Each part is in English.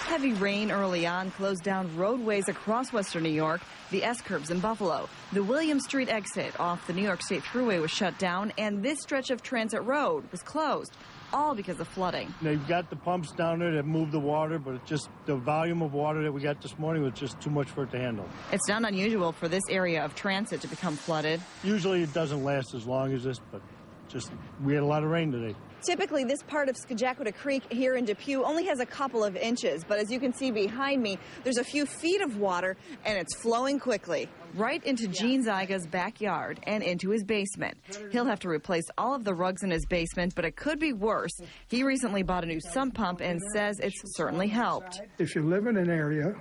Heavy rain early on closed down roadways across western New York, the S-curves in Buffalo. The William Street exit off the New York State Thruway was shut down, and this stretch of Transit Road was closed, all because of flooding. They've got the pumps down there that move the water, but it's just the volume of water that we got this morning was just too much for it to handle. It's not unusual for this area of transit to become flooded. Usually it doesn't last as long as this, but we had a lot of rain today. Typically, this part of Skajackwada Creek here in Depew only has a couple of inches, but as you can see behind me, there's a few feet of water, and it's flowing quickly. Right into Gene Zyga's backyard and into his basement. He'll have to replace all of the rugs in his basement, but it could be worse. He recently bought a new sump pump and says it's certainly helped. If you live in an area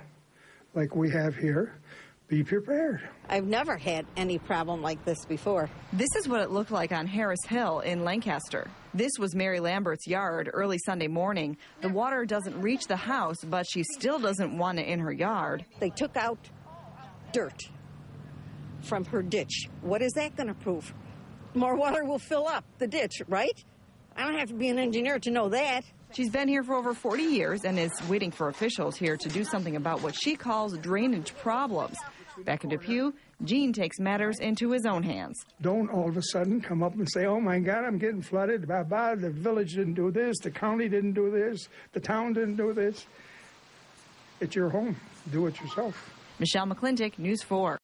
like we have here, be prepared. I've never had any problem like this before. This is what it looked like on Harris Hill in Lancaster. This was Mary Lambert's yard early Sunday morning. The water doesn't reach the house, but she still doesn't want it in her yard. They took out dirt from her ditch. What is that going to prove? More water will fill up the ditch, right? I don't have to be an engineer to know that. She's been here for over 40 years and is waiting for officials here to do something about what she calls drainage problems. Back in Depew, Gene takes matters into his own hands. Don't all of a sudden come up and say, oh, my God, I'm getting flooded. The village didn't do this. The county didn't do this. The town didn't do this. It's your home. Do it yourself. Michelle McClintock, News 4.